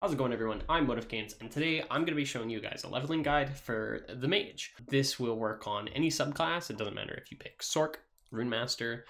How's it going, everyone? I'm Motivecanes, and today I'm going to be showing you guys a leveling guide for the Mage. This will work on any subclass. It doesn't matter if you pick Sorc, Runemaster,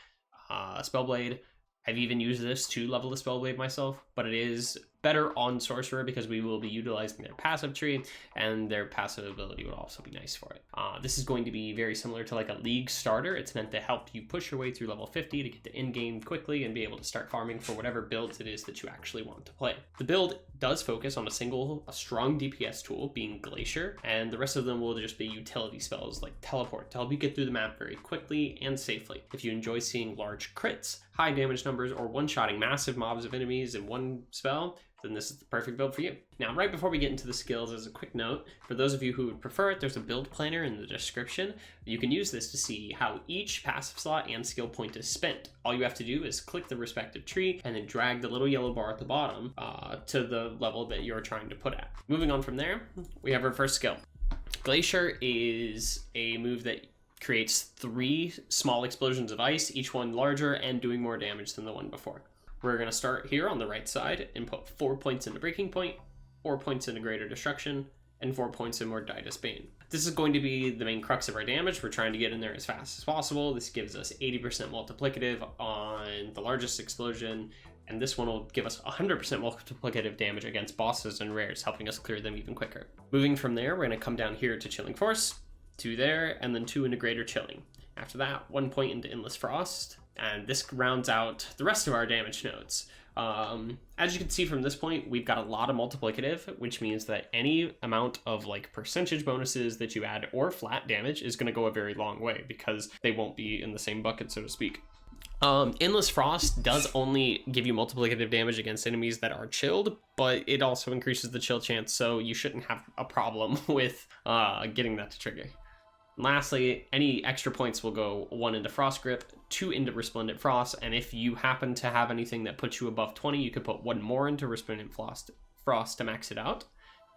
Spellblade. I've even used this to level the Spellblade myself, but it is better on Sorcerer because we will be utilizing their passive tree, and their passive ability would also be nice for it. This is going to be very similar to like a League starter. It's meant to help you push your way through level 50 to get to in-game quickly and be able to start farming for whatever builds it is that you actually want to play. The build does focus on a strong DPS tool, being Glacier, and the rest of them will just be utility spells like Teleport to help you get through the map very quickly and safely. If you enjoy seeing large crits, high damage numbers, or one-shotting massive mobs of enemies in one spell, then this is the perfect build for you. Now, right before we get into the skills, as a quick note, for those of you who would prefer it, there's a build planner in the description. You can use this to see how each passive slot and skill point is spent. All you have to do is click the respective tree and then drag the little yellow bar at the bottom to the level that you're trying to put at. Moving on from there, we have our first skill. Glacier is a move that creates 3 small explosions of ice, each one larger and doing more damage than the one before. We're going to start here on the right side and put 4 points into Breaking Point, 4 points into Greater Destruction, and 4 points in Morditis Bane. This is going to be the main crux of our damage. We're trying to get in there as fast as possible. This gives us 80% multiplicative on the largest explosion, and this one will give us 100% multiplicative damage against bosses and rares, helping us clear them even quicker. Moving from there, we're going to come down here to Chilling Force, 2 there, and then 2 into Greater Chilling. After that, 1 point into Endless Frost, and this rounds out the rest of our damage nodes. As you can see from this point, we've got a lot of multiplicative, which means that any amount of like percentage bonuses that you add or flat damage is going to go a very long way because they won't be in the same bucket, so to speak. Endless Frost does only give you multiplicative damage against enemies that are chilled, but it also increases the chill chance, so you shouldn't have a problem with getting that to trigger. And lastly, any extra points will go 1 into Frost Grip, 2 into Resplendent Frost, and if you happen to have anything that puts you above 20, you could put 1 more into Resplendent Frost to max it out,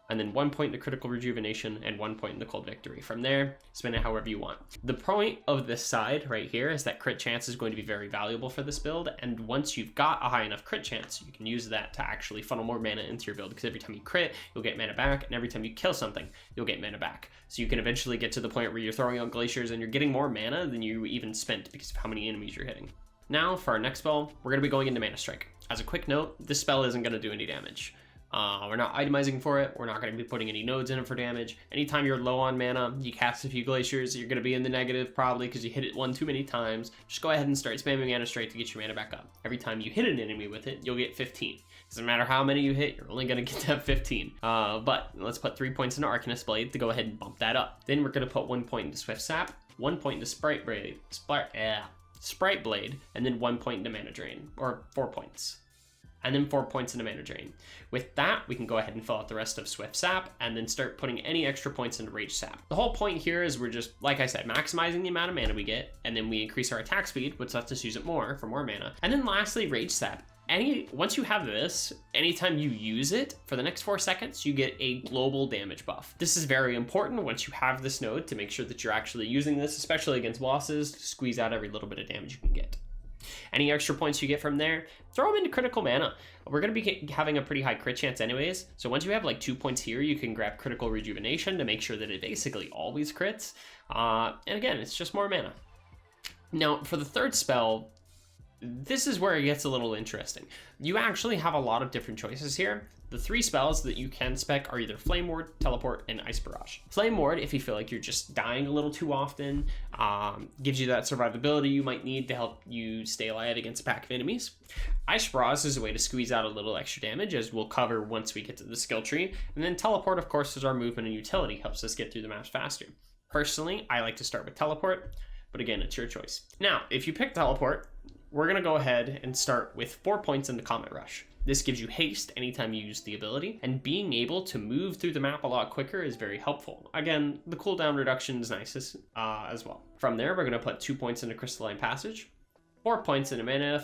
and then 1 point into Critical Rejuvenation and 1 point into Cold Victory. From there, spend it however you want. The point of this side right here is that crit chance is going to be very valuable for this build, and once you've got a high enough crit chance, you can use that to actually funnel more mana into your build, because every time you crit, you'll get mana back, and every time you kill something, you'll get mana back. So you can eventually get to the point where you're throwing out glaciers and you're getting more mana than you even spent because of how many enemies you're hitting. Now, for our next spell, we're going to be going into Mana Strike. As a quick note, this spell isn't going to do any damage. We're not itemizing for it. We're not going to be putting any nodes in it for damage. Anytime you're low on mana, you cast a few glaciers, you're going to be in the negative probably because you hit it one too many times. Just go ahead and start spamming Mana Strike to get your mana back up. Every time you hit an enemy with it, you'll get 15. Doesn't matter how many you hit, you're only going to get that 15. But let's put 3 points into Arcanist Blade to go ahead and bump that up. Then we're going to put 1 point into Swift Sap, 1 point into Sprite Blade, and then 1 point into Mana Drain, or 4 points. And then 4 points into Mana Drain. With that, we can go ahead and fill out the rest of Swift Sap and then start putting any extra points into Rage Sap. The whole point here is we're just, like I said, maximizing the amount of mana we get, and then we increase our attack speed, which lets us use it more for more mana. And then lastly, Rage Sap. Once you have this, anytime you use it, for the next 4 seconds, you get a global damage buff. This is very important once you have this node to make sure that you're actually using this, especially against bosses, to squeeze out every little bit of damage you can get. Any extra points you get from there, throw them into Critical Mana. We're going to be having a pretty high crit chance anyways, so once you have like 2 points here, you can grab Critical Rejuvenation to make sure that it basically always crits. And again, it's just more mana. Now, for the third spell, this is where it gets a little interesting. You actually have a lot of different choices here. The 3 spells that you can spec are either Flame Ward, Teleport, and Ice Barrage. Flame Ward, if you feel like you're just dying a little too often, gives you that survivability you might need to help you stay alive against a pack of enemies. Ice Barrage is a way to squeeze out a little extra damage, as we'll cover once we get to the skill tree. And then Teleport, of course, is our movement and utility, helps us get through the maps faster. Personally, I like to start with Teleport, but again, it's your choice. Now, if you pick Teleport, we're going to go ahead and start with 4 points into Comet Rush. This gives you haste anytime you use the ability, and being able to move through the map a lot quicker is very helpful. Again, the cooldown reduction is nice as well. From there, we're going to put 2 points into Crystalline Passage, 4 points into Mana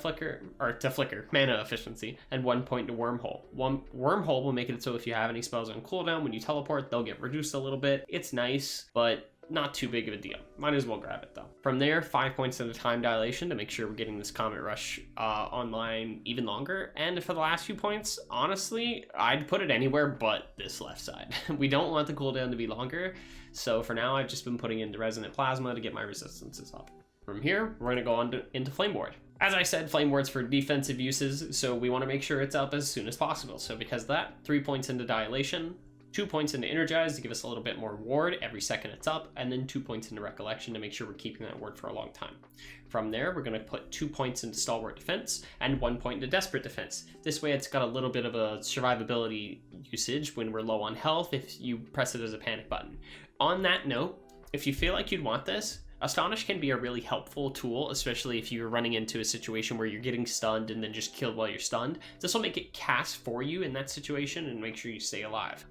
Efficiency, and 1 point to Wormhole. Wormhole will make it so if you have any spells on cooldown, when you teleport, they'll get reduced a little bit. It's nice, but not too big of a deal. Might as well grab it though. From there, 5 points into time dilation to make sure we're getting this Comet Rush online even longer. And for the last few points, honestly, I'd put it anywhere but this left side. We don't want the cooldown to be longer, so for now I've just been putting in the Resonant Plasma to get my resistances up. From here, we're gonna go on into Flame Ward. As I said, Flame Ward's for defensive uses, so we want to make sure it's up as soon as possible. So because of that, 3 points into Dilation, 2 points into Energize to give us a little bit more ward every second it's up, and then 2 points into Recollection to make sure we're keeping that ward for a long time. From there, we're going to put 2 points into Stalwart Defense and 1 point into Desperate Defense. This way it's got a little bit of a survivability usage when we're low on health if you press it as a panic button. On that note, if you feel like you'd want this, Astonish can be a really helpful tool, especially if you're running into a situation where you're getting stunned and then just killed while you're stunned. This will make it cast for you in that situation and make sure you stay alive.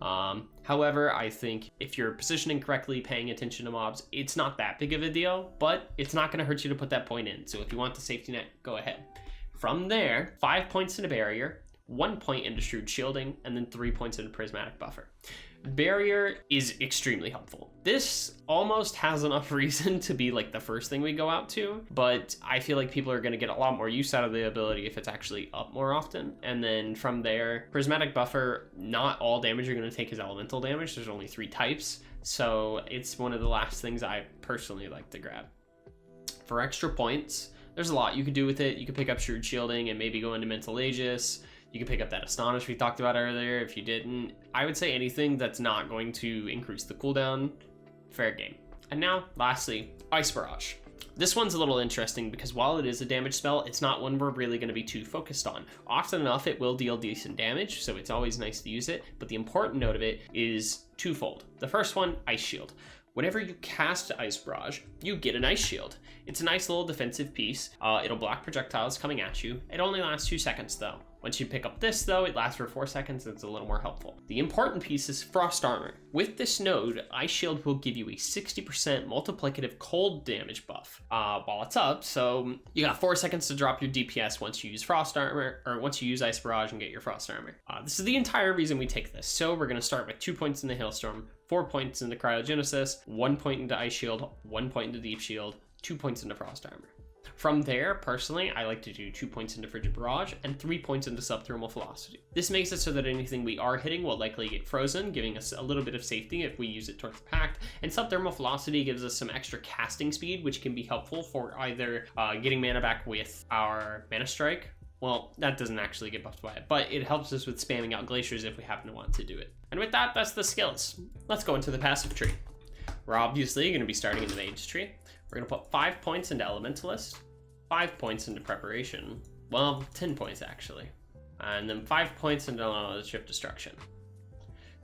However, I think if you're positioning correctly, paying attention to mobs, it's not that big of a deal, but it's not going to hurt you to put that point in. So if you want the safety net, go ahead. From there, 5 points into Barrier, 1 point into Shrewd Shielding, and then 3 points into Prismatic Buffer. Barrier is extremely helpful. This almost has enough reason to be like the first thing we go out to, but I feel like people are going to get a lot more use out of the ability if it's actually up more often. And then from there, Prismatic Buffer, not all damage you're going to take is elemental damage. There's only 3 types, so it's one of the last things I personally like to grab. For extra points, there's a lot you could do with it. You could pick up Shrewd Shielding and maybe go into Mental Aegis. You can pick up that Astonish we talked about earlier if you didn't. I would say anything that's not going to increase the cooldown, fair game. And now, lastly, Ice Barrage. This one's a little interesting because while it is a damage spell, it's not one we're really going to be too focused on. Often enough, it will deal decent damage, so it's always nice to use it, but the important note of it is twofold. The first one, Ice Shield. Whenever you cast Ice Barrage, you get an Ice Shield. It's a nice little defensive piece. It'll block projectiles coming at you. It only lasts 2 seconds though. Once you pick up this though, it lasts for 4 seconds and it's a little more helpful. The important piece is Frost Armor. With this node, Ice Shield will give you a 60% multiplicative cold damage buff while it's up, so you got 4 seconds to drop your DPS once you use Frost Armor, or once you use Ice Barrage and get your Frost Armor. This is the entire reason we take this. So we're gonna start with 2 points in the Hailstorm, 4 points into Cryogenesis, 1 point into Ice Shield, 1 point into Deep Shield, 2 points into Frost Armor. From there, personally, I like to do 2 points into Frigid Barrage and 3 points into Subthermal Velocity. This makes it so that anything we are hitting will likely get frozen, giving us a little bit of safety if we use it towards the Pact, and Subthermal Velocity gives us some extra casting speed, which can be helpful for either getting mana back with our Mana Strike. Well, that doesn't actually get buffed by it, but it helps us with spamming out Glaciers if we happen to want to do it. And with that, that's the skills. Let's go into the passive tree. We're obviously going to be starting in the Mage tree. We're going to put 5 points into Elementalist, 5 points into Preparation, well, 10 points actually, and then 5 points into Shift Destruction.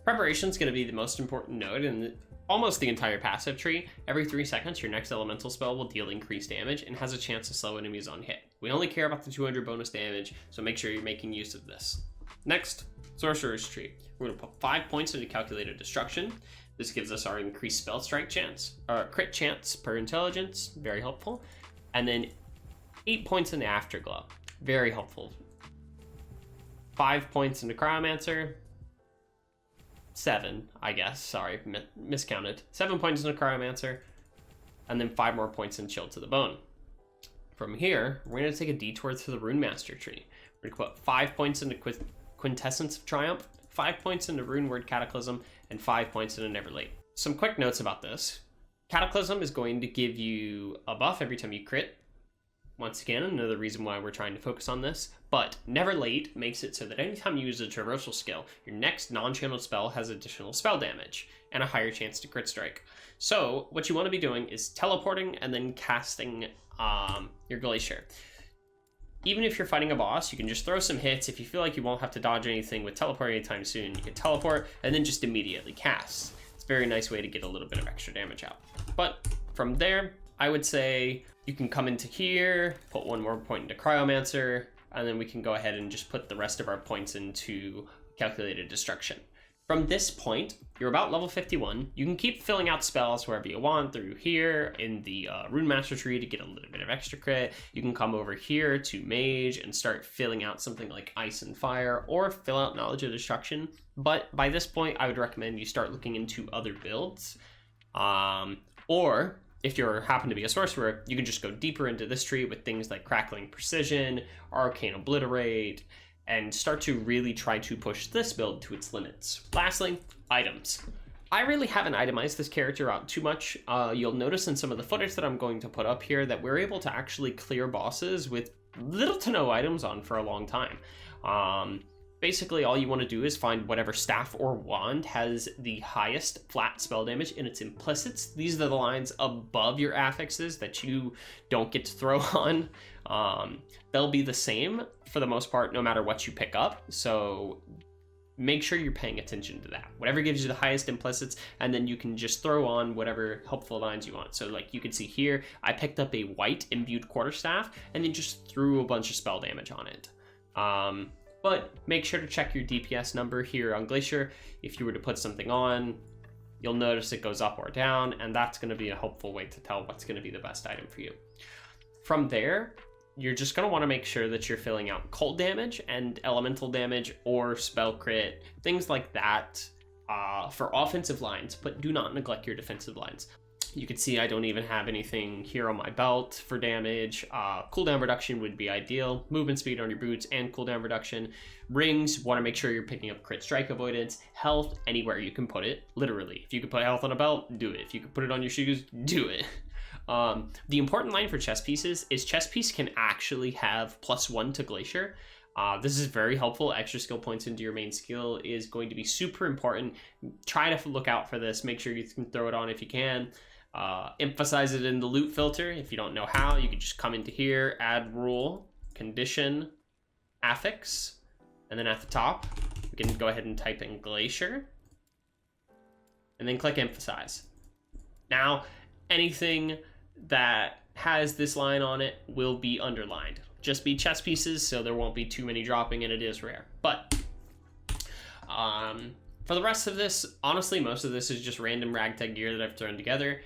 Preparation is going to be the most important node in almost the entire passive tree. Every 3 seconds, your next elemental spell will deal increased damage and has a chance to slow enemies on hit. We only care about the 200 bonus damage, so make sure you're making use of this. Next, Sorcerer's Tree. We're going to put 5 points into Calculated Destruction. This gives us our increased spell strike chance, or crit chance per intelligence, very helpful. And then 8 points into Afterglow, very helpful. 5 points into Cryomancer. 7, I guess, sorry, miscounted. 7 points into Cryomancer, and then 5 more points in Chill to the Bone. From here, we're going to take a detour to the Rune Master tree. We're going to put 5 points into Quintessence of Triumph, 5 points into Rune Word Cataclysm, and 5 points into Never Late. Some quick notes about this. Cataclysm is going to give you a buff every time you crit. Once again, another reason why we're trying to focus on this, but Never Late makes it so that anytime you use a traversal skill, your next non-channeled spell has additional spell damage and a higher chance to crit strike. So what you want to be doing is teleporting and then casting your Glacier. Even if you're fighting a boss, you can just throw some hits. If you feel like you won't have to dodge anything with teleport anytime soon, you can teleport and then just immediately cast. It's a very nice way to get a little bit of extra damage out. But from there, I would say you can come into here, put 1 more point into Cryomancer, and then we can go ahead and just put the rest of our points into Calculated Destruction. From this point, you're about level 51. You can keep filling out spells wherever you want, through here in the Rune Master tree to get a little bit of extra crit. You can come over here to Mage and start filling out something like Ice and Fire, or fill out Knowledge of Destruction. But by this point, I would recommend you start looking into other builds. Or if you happen to be a sorcerer, you can just go deeper into this tree with things like Crackling Precision, Arcane Obliterate, and start to really try to push this build to its limits. Lastly, items. I really haven't itemized this character out too much. You'll notice in some of the footage that I'm going to put up here that we're able to actually clear bosses with little to no items on for a long time. Basically, all you want to do is find whatever staff or wand has the highest flat spell damage in its implicits. These are the lines above your affixes that you don't get to throw on. They'll be the same for the most part, no matter what you pick up. So make sure you're paying attention to that. Whatever gives you the highest implicits, and then you can just throw on whatever helpful lines you want. So like you can see here, I picked up a white imbued quarterstaff and then just threw a bunch of spell damage on it. But make sure to check your DPS number here on Glacier. If you were to put something on, you'll notice it goes up or down, and that's going to be a helpful way to tell what's going to be the best item for you. From there, you're just going to want to make sure that you're filling out cold damage and elemental damage or spell crit, things like that for offensive lines, but do not neglect your defensive lines. You can see I don't even have anything here on my belt for damage. Cooldown reduction would be ideal. Movement speed on your boots and cooldown reduction. Rings, want to make sure you're picking up crit strike avoidance. Health, anywhere you can put it, literally. If you can put health on a belt, do it. If you can put it on your shoes, do it. The important line for chess pieces is chess piece can actually have +1 to Glacier. This is very helpful. Extra skill points into your main skill is going to be super important. Try to look out for this. Make sure you can throw it on if you can. Emphasize it in the loot filter. If you don't know how, you can just come into here, add rule, condition, affix, and then at the top, you can go ahead and type in Glacier, and then click emphasize. Now, anything that has this line on it will be underlined. Just be chess pieces, so there won't be too many dropping, and it is rare. But for the rest of this, honestly, most of this is just random ragtag gear that I've thrown together.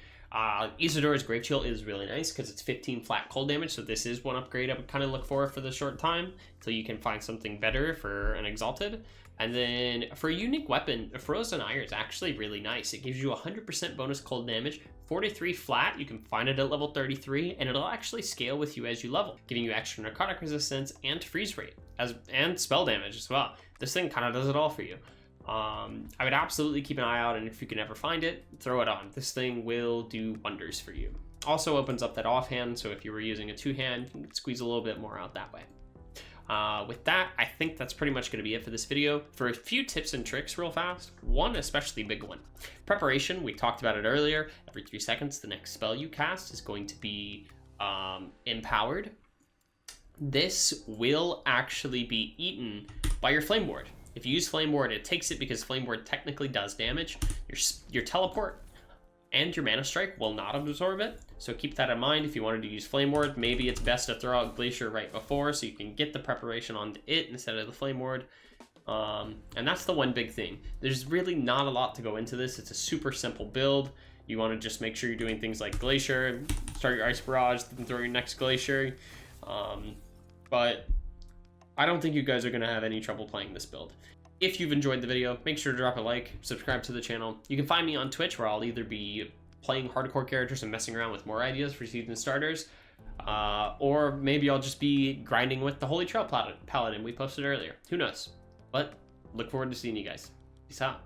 Isidora's Grave Chill is really nice because it's 15 flat cold damage, so this is one upgrade I would kind of look for the short time until you can find something better for an Exalted. And then for a unique weapon, a Frozen Ire is actually really nice. It gives you 100% bonus cold damage, 43 flat, you can find it at level 33, and it'll actually scale with you as you level, giving you extra narcotic resistance and freeze rate, and spell damage as well. This thing kind of does it all for you. I would absolutely keep an eye out, and if you can ever find it, throw it on. This thing will do wonders for you. Also opens up that offhand, so if you were using a two-hand, you can squeeze a little bit more out that way. With that, I think that's pretty much going to be it for this video. For a few tips and tricks real fast, one especially big one. Preparation, we talked about it earlier. Every 3 seconds, the next spell you cast is going to be empowered. This will actually be eaten by your Flame Ward. If you use Flame Ward, it takes it because Flame Ward technically does damage. Your teleport and your Mana Strike will not absorb it, so keep that in mind. If you wanted to use Flame Ward, maybe it's best to throw out Glacier right before so you can get the preparation onto it instead of the Flame Ward. And that's the one big thing. There's really not a lot to go into this. It's a super simple build. You want to just make sure you're doing things like Glacier, start your Ice Barrage, then throw your next Glacier. But I don't think you guys are going to have any trouble playing this build. If you've enjoyed the video, make sure to drop a like, subscribe to the channel. You can find me on Twitch, where I'll either be playing hardcore characters and messing around with more ideas for season starters, or maybe I'll just be grinding with the Holy Trail Paladin we posted earlier. Who knows? But look forward to seeing you guys. Peace out.